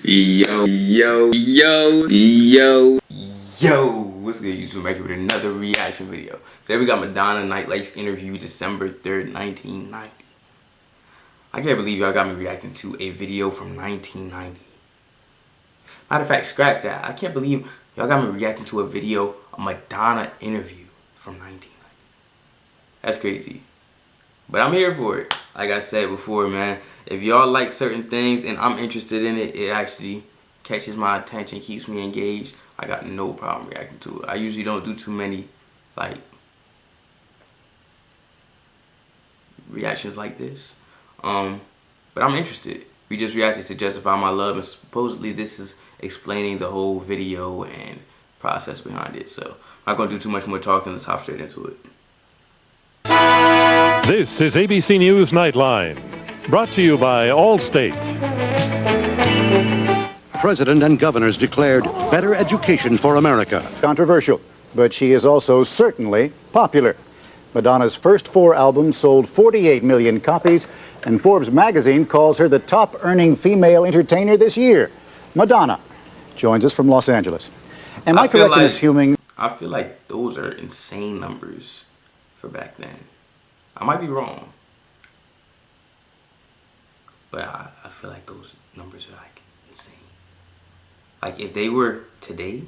Yo, what's good, YouTube? Back here with another reaction video. Today we got Madonna Nightline interview, December 3rd, 1990. I can't believe y'all got me reacting to a video from 1990. Matter of fact, scratch that. I can't believe y'all got me reacting to a video, a Madonna interview from 1990. That's crazy. But I'm here for it. Like I said before, man, if y'all like certain things and I'm interested in it, it actually catches my attention, keeps me engaged. I got no problem reacting to it. I usually don't do too many, like, reactions like this. But I'm interested. We just reacted to Justify My Love, and supposedly this is explaining the whole video and process behind it. So I'm not going to do too much more talking. Let's hop straight into it. This is ABC News Nightline, brought to you by Allstate. President and governors declared better education for America. Controversial, but she is also certainly popular. Madonna's first 4 albums sold 48 million copies, and Forbes magazine calls her the top-earning female entertainer this year. Madonna joins us from Los Angeles. Am I correct in assuming... I feel like those are insane numbers for back then. I might be wrong, but I feel like those numbers are like insane. Like if they were today,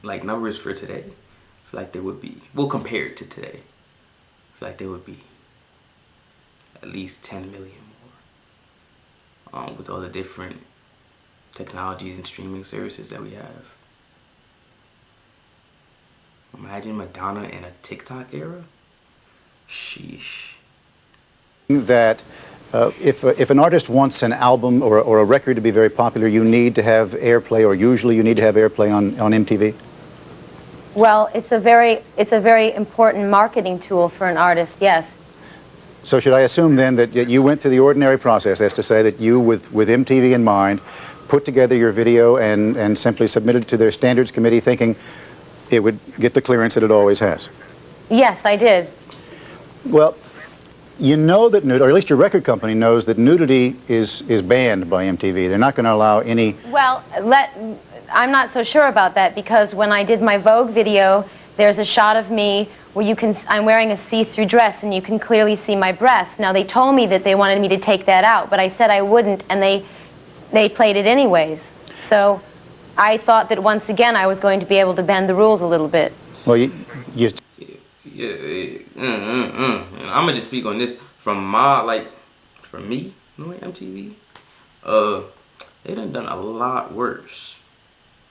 like numbers for today, I feel like they would be, well, compared to today, I feel like they would be at least 10 million more, with all the different technologies and streaming services that we have. Imagine Madonna in a TikTok era. Sheesh. That if an artist wants an album or a record to be very popular, you need to have airplay, or usually you need to have airplay on MTV? Well, it's a very important marketing tool for an artist, yes. So should I assume then that you went through the ordinary process, that's to say that you, with MTV in mind, put together your video and simply submitted it to their standards committee thinking it would get the clearance that it always has? Yes, I did. Well, you know that nudity, or at least your record company knows that nudity is banned by MTV. They're not going to allow any... Well, I'm not so sure about that, because when I did my Vogue video, there's a shot of me where I'm wearing a see-through dress and you can clearly see my breasts. Now, they told me that they wanted me to take that out, but I said I wouldn't, and they played it anyways. So I thought that once again I was going to be able to bend the rules a little bit. Well, I'm gonna just speak on this from my, from me knowing MTV. They done a lot worse.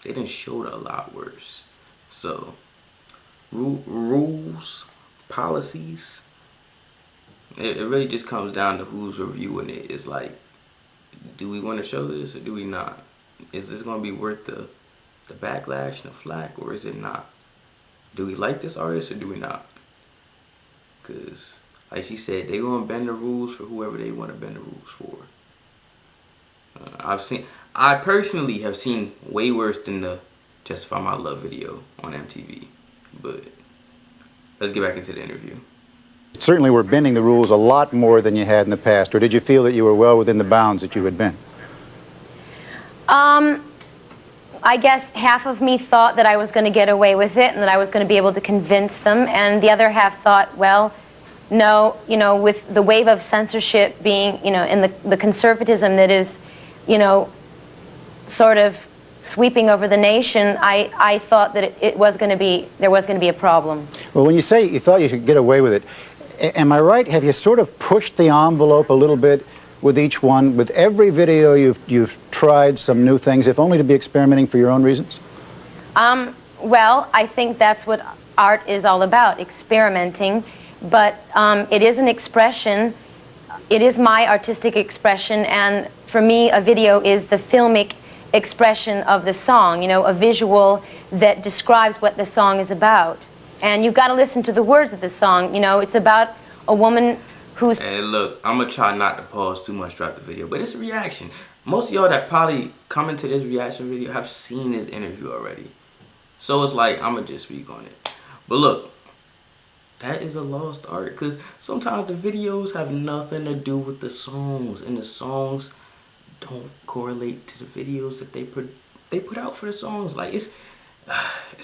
They done showed a lot worse. So rules, policies, it really just comes down to who's reviewing it. It's like, do we want to show this or do we not? Is this gonna be worth the backlash and the flack, or is it not? Do we like this artist or do we not? Because, like she said, they gonna bend the rules for whoever they want to bend the rules for. I personally have seen way worse than the Justify My Love video on MTV. But let's get back into the interview. certainly were bending the rules a lot more than you had in the past, or did you feel that you were well within the bounds that you had been? I guess half of me thought that I was going to get away with it and that I was going to be able to convince them, and the other half thought, well, no, you know, with the wave of censorship being, you know, and the conservatism that is, you know, sort of sweeping over the nation, I thought that there was going to be a problem. Well, when you say you thought you could get away with it, am I right? Have you sort of pushed the envelope a little bit with each one? With every video you've tried some new things, if only to be experimenting for your own reasons? Well, I think that's what art is all about, experimenting. But it is an expression. It is my artistic expression, and for me, a video is the filmic expression of the song, you know, a visual that describes what the song is about. And you've got to listen to the words of the song. You know, it's about a woman who's... Hey, look, I'm going to try not to pause too much throughout the video, but it's a reaction. Most of y'all that probably come into this reaction video have seen this interview already. So it's like, I'm going to just speak on it. But look, that is a lost art, because sometimes the videos have nothing to do with the songs, and the songs don't correlate to the videos that they put out for the songs. Like it's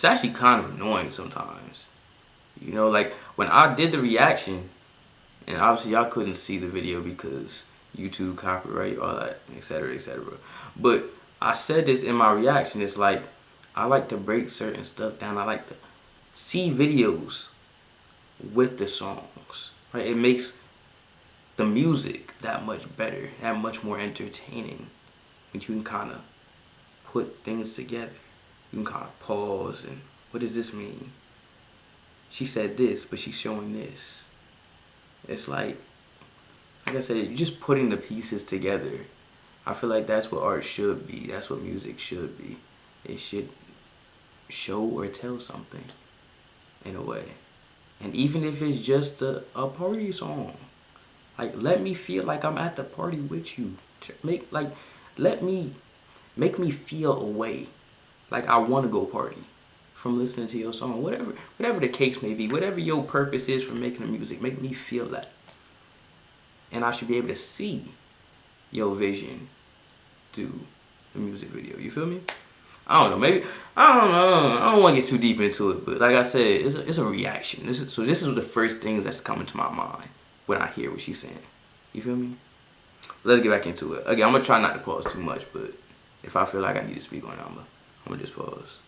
actually kind of annoying sometimes. You know, like when I did the reaction, and obviously y'all couldn't see the video because YouTube copyright, all that, etc., etc. But I said this in my reaction. It's like I like to break certain stuff down. I like to see videos with the songs. Right? It makes the music that much better, that much more entertaining. When you can kind of put things together. You can kind of pause and what does this mean? She said this, but she's showing this. It's like I said, you're just putting the pieces together. I feel like that's what art should be. That's what music should be. It should show or tell something in a way. And even if it's just a party song, like let me feel like I'm at the party with you. Make me feel a way, like I want to go party from listening to your song. Whatever the case may be, whatever your purpose is for making the music, make me feel that. And I should be able to see your vision through the music video. You feel me? I don't know. Maybe I don't know. I don't want to get too deep into it, but like I said, it's a reaction. This is the first things that's coming to my mind when I hear what she's saying. You feel me? Let's get back into it. Again, I'm gonna try not to pause too much, but if I feel like I need to speak on it, I'm gonna just pause.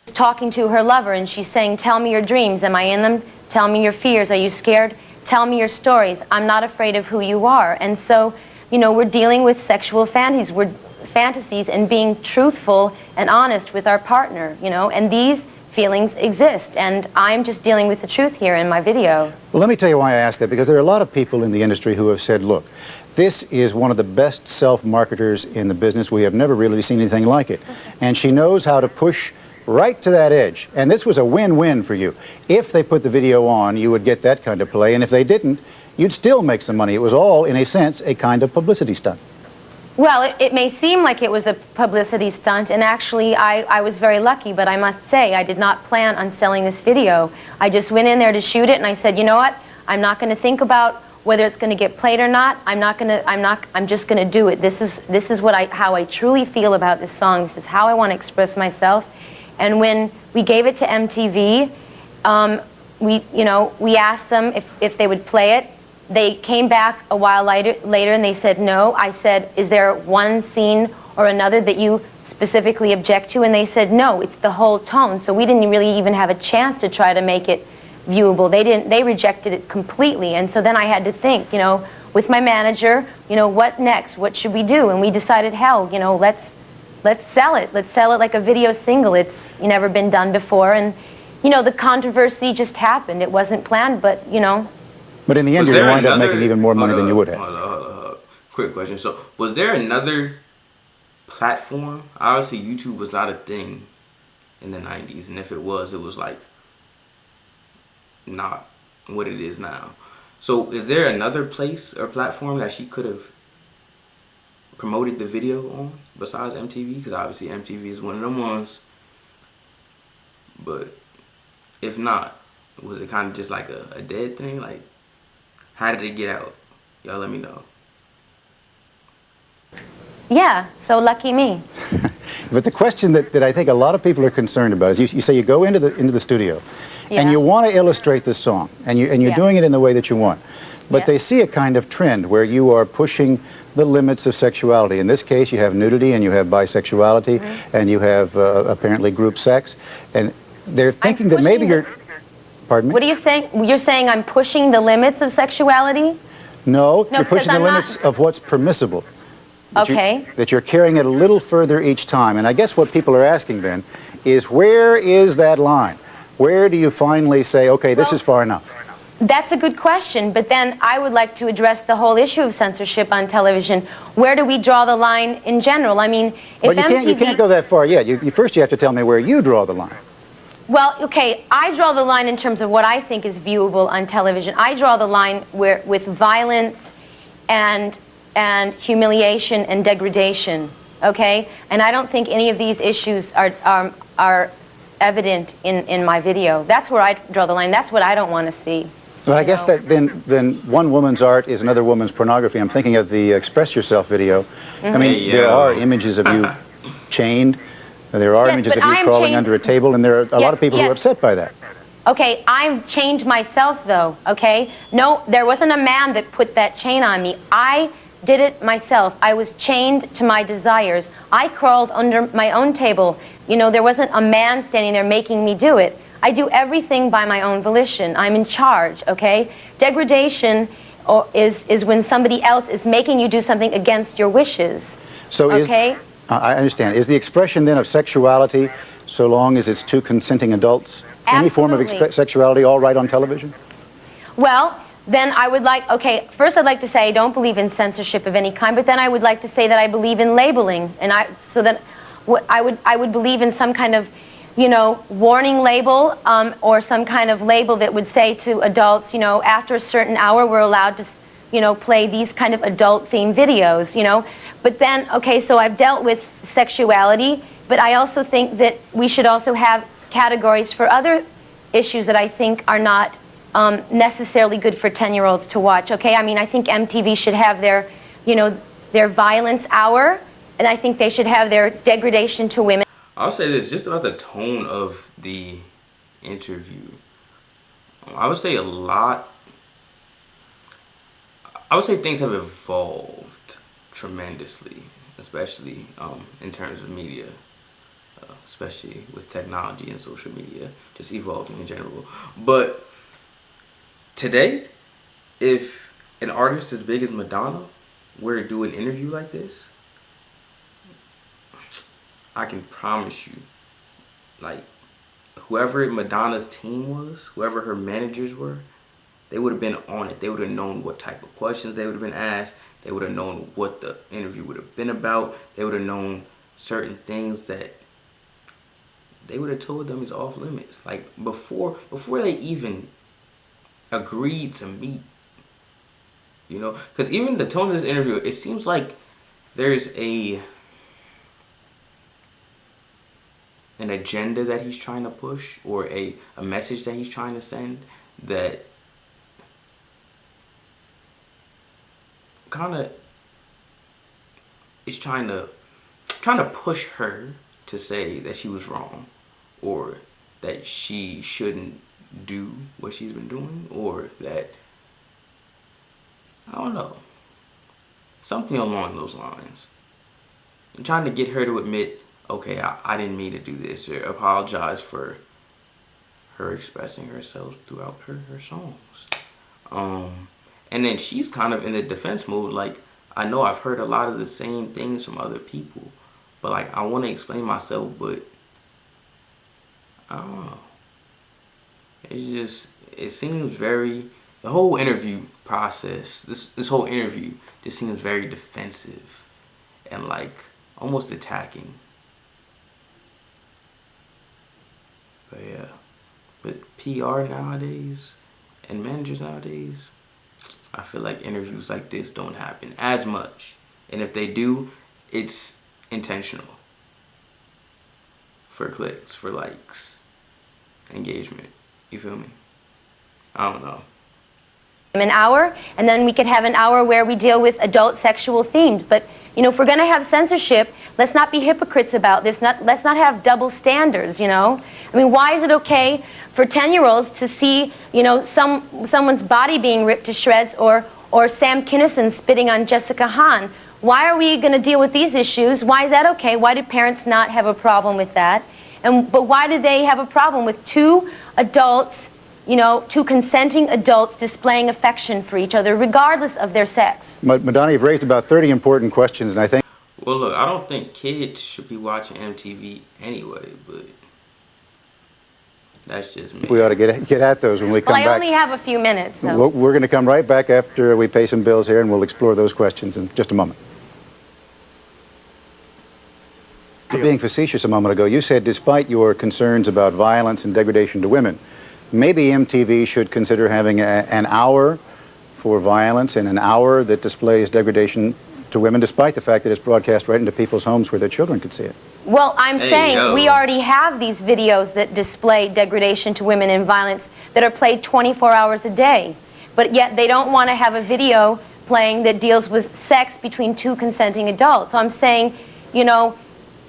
Talking to her lover, and she's saying, tell me your dreams. Am I in them? Tell me your fears. Are you scared? Tell me your stories. I'm not afraid of who you are. And so, you know, we're dealing with sexual fantasies and being truthful and honest with our partner, you know, and these feelings exist. And I'm just dealing with the truth here in my video. Well, let me tell you why I asked that, because there are a lot of people in the industry who have said, look, this is one of the best self-marketers in the business. We have never really seen anything like it. And she knows how to push right to that edge. And this was a win-win for you. If they put the video on, you would get that kind of play. And if they didn't, you'd still make some money. It was all, in a sense, a kind of publicity stunt. Well, it may seem like it was a publicity stunt, and actually I was very lucky, but I must say I did not plan on selling this video. I just went in there to shoot it, and I said, you know what? I'm not going to think about whether it's going to get played or not. I'm just going to do it. This is how I truly feel about this song. This is how I want to express myself. And when we gave it to MTV, we asked them if they would play it. They came back a while later and they said no. I said, is there one scene or another that you specifically object to? And they said no, it's the whole tone. So we didn't really even have a chance to try to make it viewable. They rejected it completely. And so then I had to think, you know, with my manager, you know, what next? What should we do? And we decided, hell, you know, let's sell it. Let's sell it like a video single. It's never been done before. And, you know, the controversy just happened. It wasn't planned, but, you know. But in the end, you wind up making even more money than you would have. Hold on. Quick question. So, was there another platform? Obviously, YouTube was not a thing in the 90s. And if it was like not what it is now. So, is there another place or platform that she could have promoted the video on besides MTV? Because obviously MTV is one of them ones. But if not, was it kind of just like a dead thing? Like, how did it get out? Y'all let me know. Yeah, so lucky me. But the question that I think a lot of people are concerned about is you say you go into the studio and you want to illustrate this song and you're doing it in the way that you want. But they see a kind of trend where you are pushing the limits of sexuality. In this case, you have nudity and you have bisexuality and you have apparently group sex. And they're thinking that maybe you're... Pardon me? What are you saying? You're saying I'm pushing the limits of sexuality? No, you're pushing the limits of what's permissible. Okay. That you're carrying it a little further each time. And I guess what people are asking then is, where is that line? Where do you finally say, okay, this is far enough? That's a good question, but then I would like to address the whole issue of censorship on television. Where do we draw the line in general? I mean, if you can't go that far yet. First you have to tell me where you draw the line. Well, okay, I draw the line in terms of what I think is viewable on television. I draw the line with violence and humiliation and degradation, okay? And I don't think any of these issues are evident in my video. That's where I draw the line. That's what I don't want to see. But I you guess know. that then one woman's art is another woman's pornography. I'm thinking of the Express Yourself video. I mean, Hey, there yo. are images of you chained. There are Yes, images but of you I'm crawling chained- under a table, and there are a lot of people who are yes. upset by that. Okay, I'm chained myself though, okay? No, there wasn't a man that put that chain on me. I did it myself. I was chained to my desires. I crawled under my own table. You know, there wasn't a man standing there making me do it. I do everything by my own volition. I'm in charge, okay? Degradation is when somebody else is making you do something against your wishes. So okay? I understand. Is the expression then of sexuality, so long as it's two consenting adults, any form of Absolutely. sexuality, all right on television? Well, then I would like, okay, first I'd like to say I don't believe in censorship of any kind, but then I would like to say that I believe in labeling, and I would believe in some kind of, you know, warning label, or some kind of label that would say to adults, you know, after a certain hour we're allowed to, you know, play these kind of adult-themed videos, you know. But then, okay, so I've dealt with sexuality, but I also think that we should also have categories for other issues that I think are not necessarily good for 10-year-olds to watch, okay? I mean, I think MTV should have their, you know, their violence hour, and I think they should have their degradation to women. I'll say this, just about the tone of the interview. I would say things have evolved tremendously, especially in terms of media, especially with technology and social media, just evolving in general. But today, if an artist as big as Madonna were to do an interview like this, I can promise you, like, whoever Madonna's team was, whoever her managers were, they would have been on it. They would have known what type of questions they would have been asked. They would have known what the interview would have been about. They would have known certain things that they would have told them is off limits. Like, before they even agreed to meet. You know? Because even the tone of this interview, it seems like there's an agenda that he's trying to push, or a message that he's trying to send, that kind of is trying to push her to say that she was wrong, or that she shouldn't do what she's been doing, or that, I don't know, something along those lines. I'm trying to get her to admit, okay, I didn't mean to do this, or apologize for her expressing herself throughout her songs. And then she's kind of in the defense mode, like, I know I've heard a lot of the same things from other people, but like, I want to explain myself, but I don't know. It seems very, the whole interview process, this whole interview just seems very defensive and like almost attacking. But yeah, but PR nowadays and managers nowadays, I feel like interviews like this don't happen as much. And if they do, it's intentional. For clicks, for likes, engagement. You feel me? I don't know. An hour, and then we could have an hour where we deal with adult sexual themes. But, you know, if we're going to have censorship, let's not be hypocrites about this. Let's not have double standards, you know? I mean, why is it okay for 10-year-olds to see, you know, someone's body being ripped to shreds, or Sam Kinison spitting on Jessica Hahn? Why are we going to deal with these issues? Why is that okay? Why do parents not have a problem with that? But why do they have a problem with two adults, you know, two consenting adults displaying affection for each other, regardless of their sex? Madonna, you've raised about 30 important questions, and I think... Well, look, I don't think kids should be watching MTV anyway, but that's just me. we ought to get at those when we come Well, I back. only have a few minutes, so. We're going to come right back after we pay some bills here, and we'll explore those questions in just a moment. Being facetious a moment ago, you said despite your concerns about violence and degradation to women, maybe MTV should consider having an hour for violence and an hour that displays degradation to women, despite the fact that it's broadcast right into people's homes where their children could see it. Well, I'm Hey, saying yo. we already have these videos that display degradation to women and violence. that are played 24 hours a day. But yet they don't want to have a video playing that deals with sex between two consenting adults. So I'm saying, you know,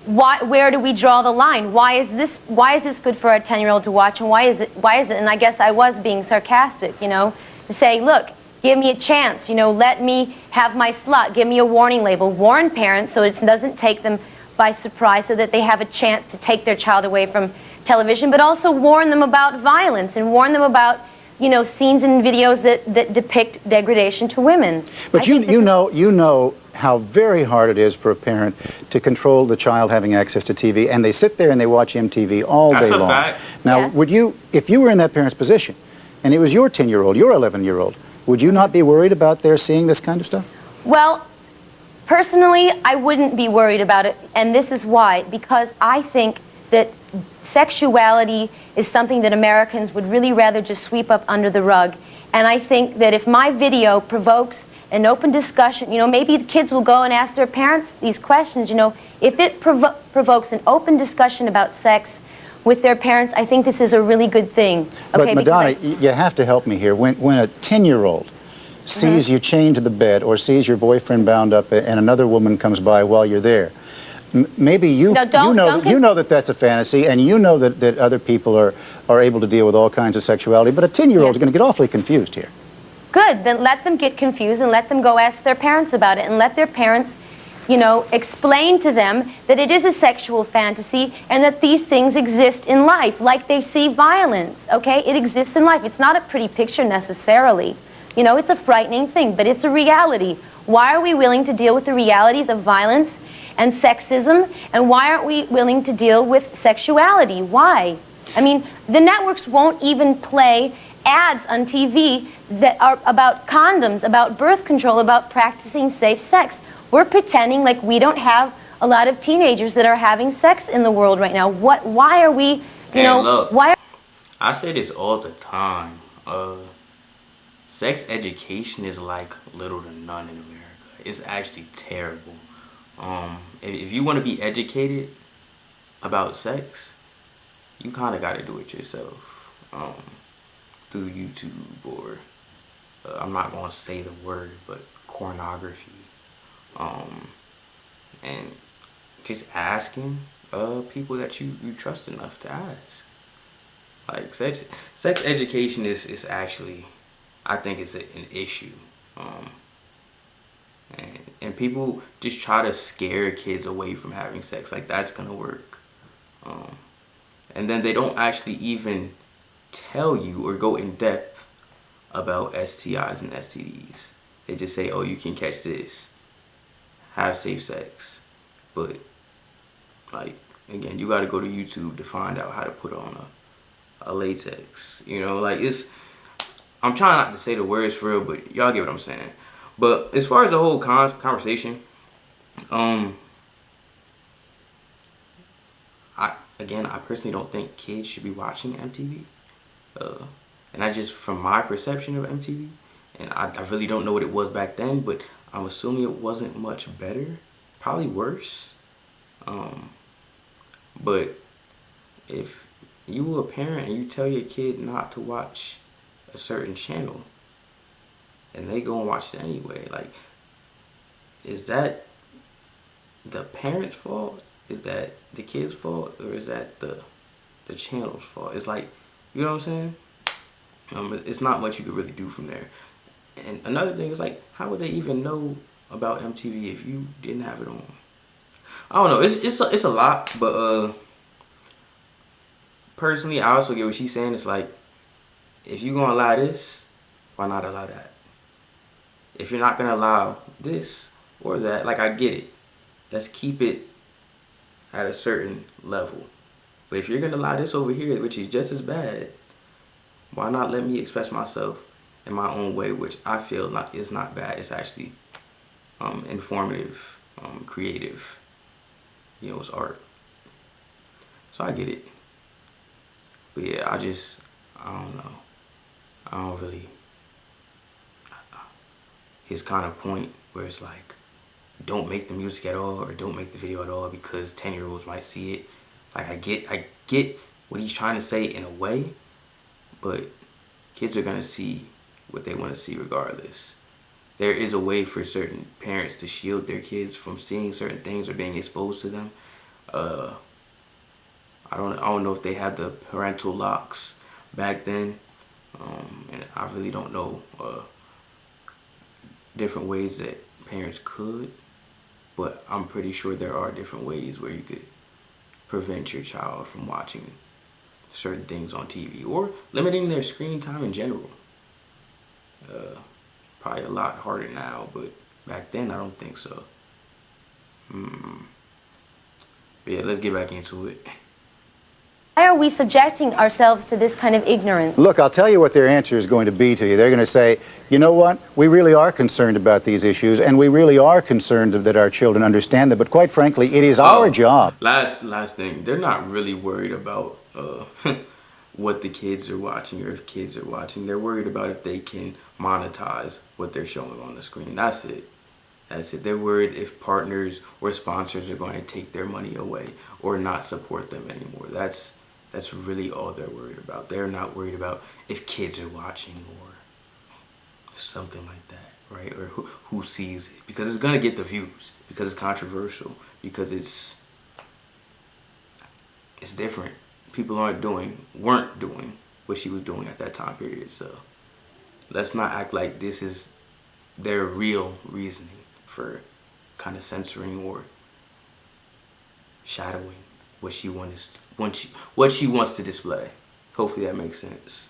where do we draw the line? Why is this good for a 10-year-old to watch, and why is it? And I guess I was being sarcastic, you know, to say, look, give me a chance, you know, let me have my slot, give me a warning label, warn parents so it doesn't take them by surprise, so that they have a chance to take their child away from television, but also warn them about violence and warn them about, you know, scenes and videos that depict degradation to women. But you know how very hard it is for a parent to control the child having access to TV, and they sit there and they watch MTV all day long. That's a fact. Now, Yes. would you, if you were in that parent's position, and it was your 10-year-old, your 11-year-old, would you not be worried about their seeing this kind of stuff? Well, personally, I wouldn't be worried about it, and this is why. Because I think that sexuality is something that Americans would really rather just sweep up under the rug. And I think that if my video provokes an open discussion, you know, maybe the kids will go and ask their parents these questions, you know, if it provokes an open discussion about sex with their parents, I think this is a really good thing. But Madonna, you have to help me here. When a 10-year-old sees you chained to the bed, or sees your boyfriend bound up and another woman comes by while you're there, maybe you know that that's a fantasy, and you know that other people are able to deal with all kinds of sexuality, but a 10-year-old is going to get awfully confused here. Good, then let them get confused and let them go ask their parents about it, and let their parents, you know, explain to them that it is a sexual fantasy and that these things exist in life, like they see violence, okay? It exists in life. It's not a pretty picture necessarily. You know, it's a frightening thing, but it's a reality. Why are we willing to deal with the realities of violence and sexism, and why aren't we willing to deal with sexuality? Why? I mean, the networks won't even play ads on TV that are about condoms, about birth control, about practicing safe sex. We're pretending like we don't have a lot of teenagers that are having sex in the world right now. Why are we, you know, look, why? I say this all the time. Sex education is like little to none in America. It's actually terrible. If you want to be educated about sex, you kind of got to do it yourself, through YouTube or I'm not going to say the word, but pornography, and just asking people that you trust enough to ask. Like sex education is actually, I think it's an issue. And people just try to scare kids away from having sex, like that's gonna work. And then they don't actually even tell you or go in depth about STIs and STDs. They just say, oh, you can catch this, have safe sex. But like, again, you gotta go to YouTube to find out how to put on a latex. You know, like I'm trying not to say the words for real, but y'all get what I'm saying. But as far as the whole conversation, I personally don't think kids should be watching MTV. And I just, from my perception of MTV, and I really don't know what it was back then, but I'm assuming it wasn't much better, probably worse. But if you were a parent and you tell your kid not to watch a certain channel, and they go and watch it anyway, like, is that the parent's fault? Is that the kid's fault? Or is that the channel's fault? It's like, you know what I'm saying? It's not much you could really do from there. And another thing is, like, how would they even know about MTV if you didn't have it on? I don't know. It's a lot, but personally, I also get what she's saying. It's like, if you're gonna allow this, why not allow that? If you're not gonna allow this or that, like, I get it. Let's keep it at a certain level. But if you're gonna allow this over here, which is just as bad, why not let me express myself in my own way, which I feel is not bad. It's actually informative, creative. You know, it's art. So I get it. But yeah, I don't know. I don't really, his kind of point where it's like, don't make the music at all, or don't make the video at all because 10-year-olds might see it. Like, I get what he's trying to say in a way, but kids are going to see what they want to see regardless. There is a way for certain parents to shield their kids from seeing certain things or being exposed to them. I don't know if they had the parental locks back then, and I really don't know different ways that parents could, but I'm pretty sure there are different ways where you could prevent your child from watching certain things on TV or limiting their screen time in general. Probably a lot harder now, but back then I don't think so. But yeah, let's get back into it. Why are we subjecting ourselves to this kind of ignorance? Look, I'll tell you what their answer is going to be to you. They're going to say, you know what, we really are concerned about these issues, and we really are concerned that our children understand them, but quite frankly, it is our job. Last thing, they're not really worried about what the kids are watching or if kids are watching. They're worried about if they can monetize what they're showing on the screen. That's it. That's it. They're worried if partners or sponsors are going to take their money away or not support them anymore. That's really all they're worried about. They're not worried about if kids are watching or something like that, right? Or who sees it, because it's going to get the views, because it's controversial, because it's different. People weren't doing what she was doing at that time period. So let's not act like this is their real reasoning for kind of censoring or shadowing what she wants to display. Hopefully that makes sense.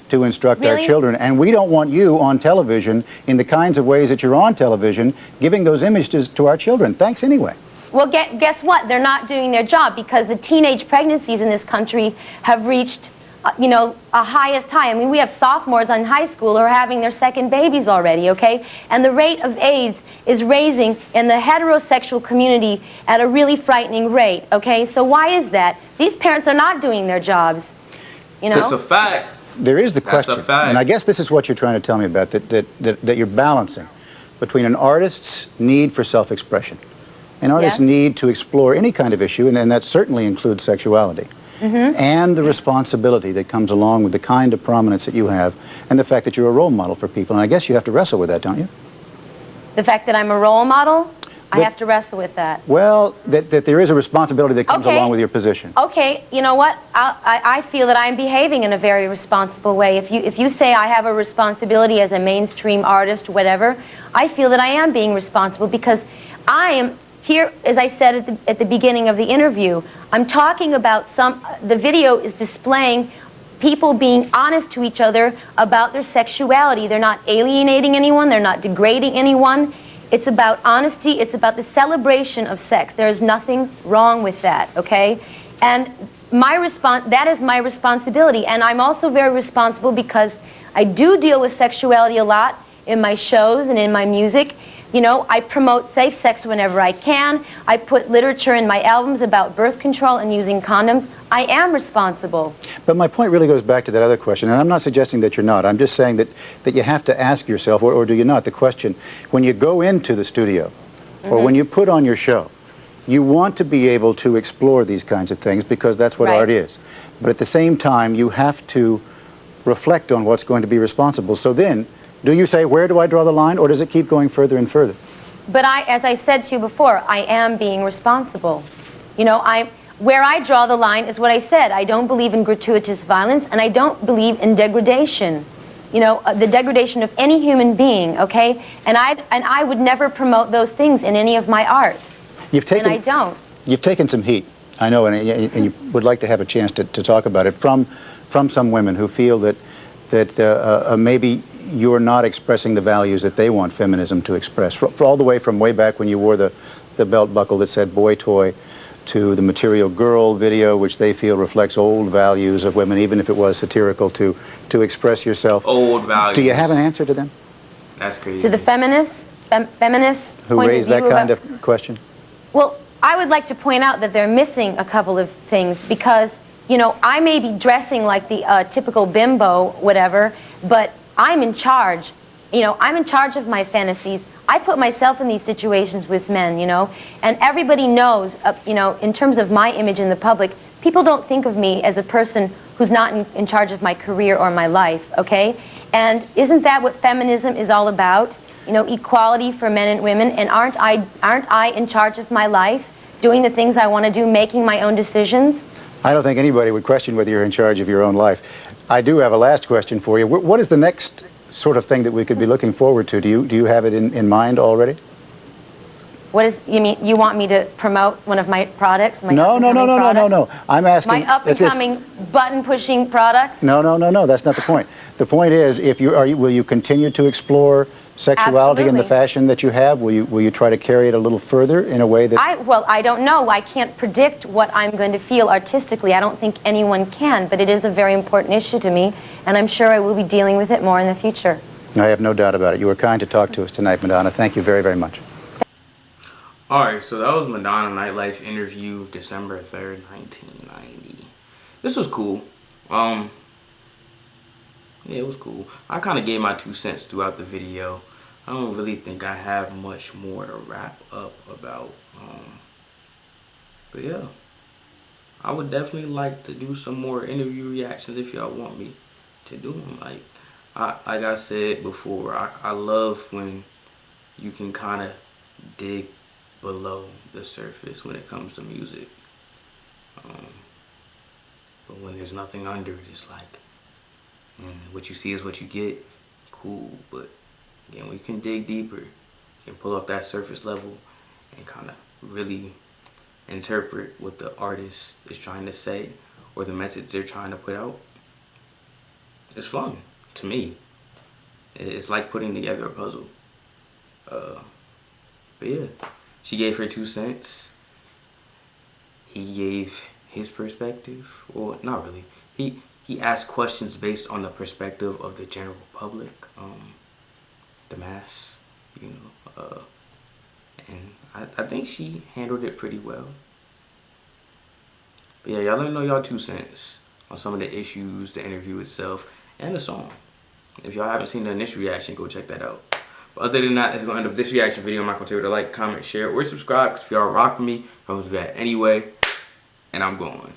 To instruct our Really? children, and we don't want you on television in the kinds of ways that you're on television giving those images to our children. Thanks anyway. Well, guess what? They're not doing their job, because the teenage pregnancies in this country have reached, a highest high. I mean, we have sophomores in high school who are having their second babies already, okay? And the rate of AIDS is raising in the heterosexual community at a really frightening rate, okay? So why is that? These parents are not doing their jobs, That's a fact. There is the That's a question, fact. and I guess this is what you're trying to tell me about, that you're balancing between an artist's need for self-expression, an artist's Yeah. need to explore any kind of issue, and that certainly includes sexuality, and the responsibility that comes along with the kind of prominence that you have, and the fact that you're a role model for people. And I guess you have to wrestle with that, don't you? The fact that I'm a role model, I have to wrestle with that. Well, that there is a responsibility that comes Okay. along with your position. Okay, you know what? I feel that I'm behaving in a very responsible way. If you say I have a responsibility as a mainstream artist, whatever, I feel that I am being responsible, because I am here, as I said at the beginning of the interview, I'm talking about the video is displaying people being honest to each other about their sexuality. They're not alienating anyone, they're not degrading anyone. It's about honesty, it's about the celebration of sex. There is nothing wrong with that, okay? And that is my responsibility. And I'm also very responsible because I do deal with sexuality a lot in my shows and in my music. I promote safe sex whenever I can. I put literature in my albums about birth control and using condoms. I am responsible. But my point really goes back to that other question, and I'm not suggesting that you're not. I'm just saying that you have to ask yourself, or do you not, the question, when you go into the studio, or when you put on your show, you want to be able to explore these kinds of things because that's what Right. art is. But at the same time, you have to reflect on what's going to be responsible. So then, do you say, where do I draw the line, or does it keep going further and further? But as I said to you before, I am being responsible. Where I draw the line is what I said. I don't believe in gratuitous violence, and I don't believe in degradation. The degradation of any human being, okay? And I would never promote those things in any of my art. And I don't. You've taken some heat, I know, and you would like to have a chance to talk about it from some women who feel that maybe you're not expressing the values that they want feminism to express. For all the way from way back when you wore the belt buckle that said boy toy, to the Material Girl video, which they feel reflects old values of women, even if it was satirical, to express yourself. Old values. Do you have an answer to them? That's crazy. To the feminists Who raise that kind of question? Well, I would like to point out that they're missing a couple of things, because, I may be dressing like the typical bimbo, whatever, but I'm in charge. I'm in charge of my fantasies. I put myself in these situations with men, you know, and everybody knows, you know, in terms of my image in the public, people don't think of me as a person who's not in charge of my career or my life, okay? And isn't that what feminism is all about? You know, equality for men and women, and aren't I in charge of my life, doing the things I want to do, making my own decisions? I don't think anybody would question whether you're in charge of your own life. I do have a last question for you. What is the next sort of thing that we could be looking forward to? Do you have it in mind already? What is, you mean, you want me to promote one of my products? No. I'm asking... My up-and-coming, button-pushing products? No. That's not the point. The point is, will you continue to explore sexuality in the fashion that you have? Will you try to carry it a little further in a way that... Well, I don't know. I can't predict what I'm going to feel artistically. I don't think anyone can, but it is a very important issue to me, and I'm sure I will be dealing with it more in the future. I have no doubt about it. You were kind to talk to us tonight, Madonna. Thank you very, very much. Alright, so that was Madonna Nightlife interview, December 3rd, 1990. This was cool. Yeah, it was cool. I kind of gave my 2 cents throughout the video. I don't really think I have much more to wrap up about. But yeah, I would definitely like to do some more interview reactions if y'all want me to do them. Like I said before, I love when you can kind of dig below the surface when it comes to music. But when there's nothing under it, it's like, what you see is what you get. Cool, but again, when you can dig deeper, you can pull off that surface level and kind of really interpret what the artist is trying to say or the message they're trying to put out. It's fun to me. It's like putting together a puzzle. But yeah, she gave her 2 cents. He gave his perspective. Well, not really. He asked questions based on the perspective of the general public, the mass, you know. And I think she handled it pretty well. But yeah, y'all let me know y'all 2 cents on some of the issues, the interview itself, and the song. If y'all haven't seen the initial reaction, go check that out. But other than that, that's going to end up this reaction video. I'm not going to tell you to like, comment, share, or subscribe. Because if y'all rock with me, I'm going to do that anyway. And I'm going.